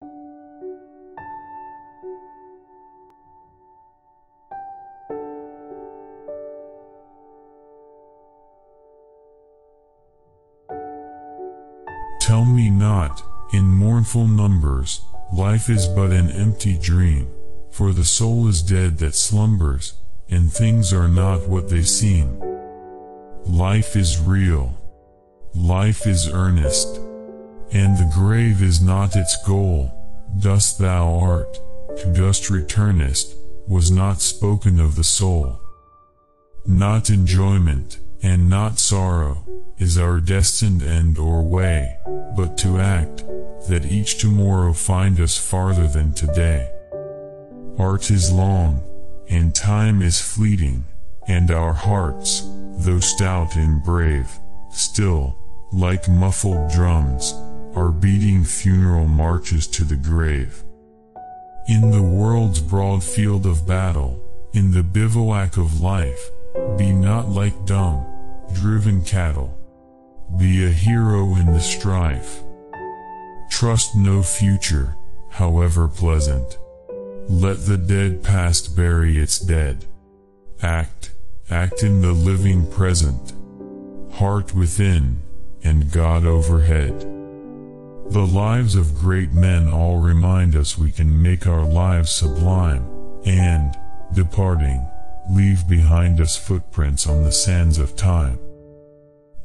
Tell me not, in mournful numbers, life is but an empty dream, for the soul is dead that slumbers, and things are not what they seem. Life is real. Life is earnest. And the grave is not its goal. Dust thou art, to dust returnest, was not spoken of the soul. Not enjoyment, and not sorrow, is our destined end or way, but to act, that each tomorrow find us farther than today. Art is long, and time is fleeting, and our hearts, though stout and brave, still, like muffled drums, are beating funeral marches to the grave. In the world's broad field of battle, in the bivouac of life, be not like dumb, driven cattle. Be a hero in the strife. Trust no future, however pleasant. Let the dead past bury its dead. Act in the living present. Heart within, and God overhead. The lives of great men all remind us we can make our lives sublime, and, departing, leave behind us footprints on the sands of time.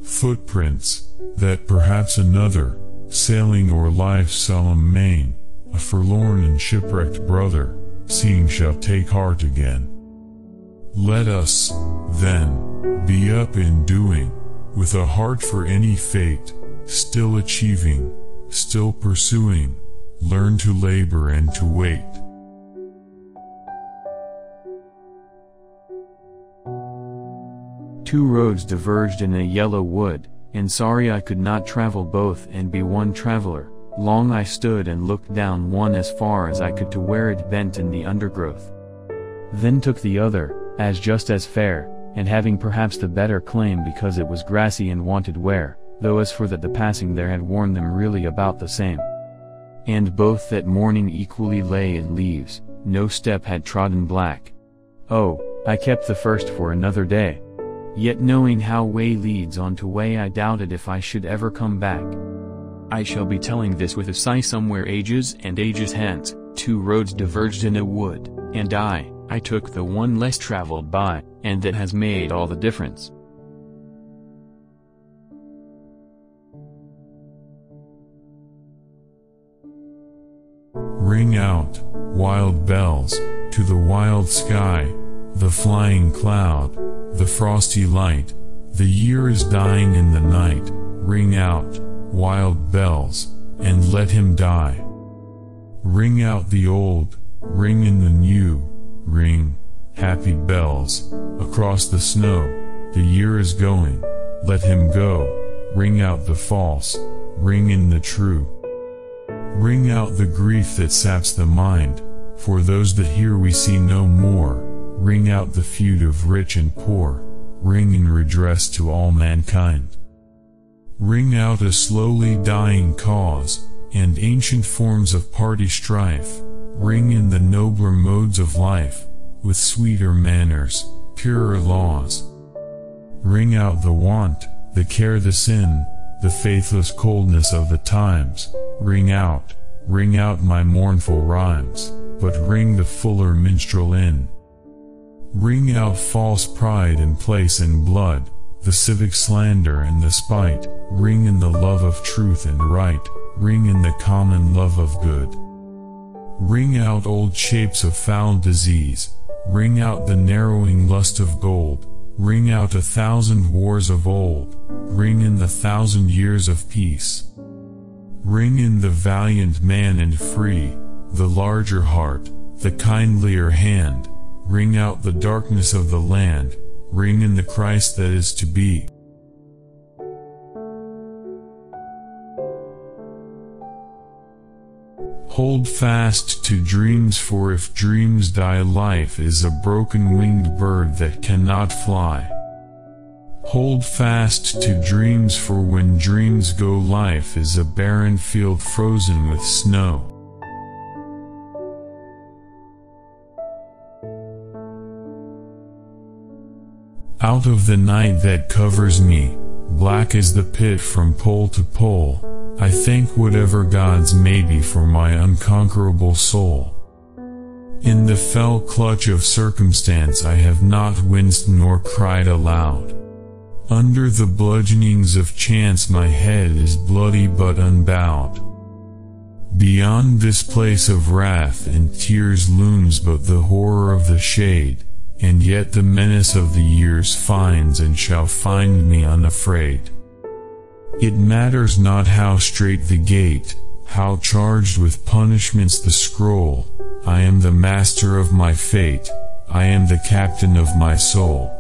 Footprints, that perhaps another, sailing o'er life's solemn main, a forlorn and shipwrecked brother, seeing shall take heart again. Let us, then, be up and doing, with a heart for any fate, still achieving, still pursuing, learn to labor and to wait. Two roads diverged in a yellow wood, and sorry I could not travel both and be one traveler. Long I stood and looked down one as far as I could to where it bent in the undergrowth. Then took the other, as just as fair, and having perhaps the better claim because it was grassy and wanted wear, though as for that the passing there had worn them really about the same. And both that morning equally lay in leaves, no step had trodden black. Oh, I kept the first for another day. Yet knowing how way leads on to way I doubted if I should ever come back. I shall be telling this with a sigh somewhere ages and ages hence. Two roads diverged in a wood, and I took the one less traveled by, and that has made all the difference. Ring out, wild bells, to the wild sky, the flying cloud, the frosty light, the year is dying in the night. Ring out, wild bells, and let him die. Ring out the old, ring in the new, ring, happy bells, across the snow, the year is going, let him go. Ring out the false, ring in the true. Ring out the grief that saps the mind, for those that hear we see no more. Ring out the feud of rich and poor, ring in redress to all mankind. Ring out a slowly dying cause, and ancient forms of party strife, ring in the nobler modes of life, with sweeter manners, purer laws. Ring out the want, the care, the sin, the faithless coldness of the times. Ring out my mournful rhymes, but ring the fuller minstrel in. Ring out false pride and place and blood, the civic slander and the spite. Ring in the love of truth and right, ring in the common love of good. Ring out old shapes of foul disease, ring out the narrowing lust of gold. Ring out 1,000 wars of old, ring in the 1,000 years of peace. Ring in the valiant man and free, the larger heart, the kindlier hand. Ring out the darkness of the land, ring in the Christ that is to be. Hold fast to dreams, for if dreams die, life is a broken-winged bird that cannot fly. Hold fast to dreams, for when dreams go, life is a barren field frozen with snow. Out of the night that covers me, black as the pit from pole to pole, I thank whatever gods may be for my unconquerable soul. In the fell clutch of circumstance I have not winced nor cried aloud. Under the bludgeonings of chance my head is bloody but unbowed. Beyond this place of wrath and tears looms but the horror of the shade, and yet the menace of the years finds and shall find me unafraid. It matters not how strait the gate, how charged with punishments the scroll, I am the master of my fate, I am the captain of my soul.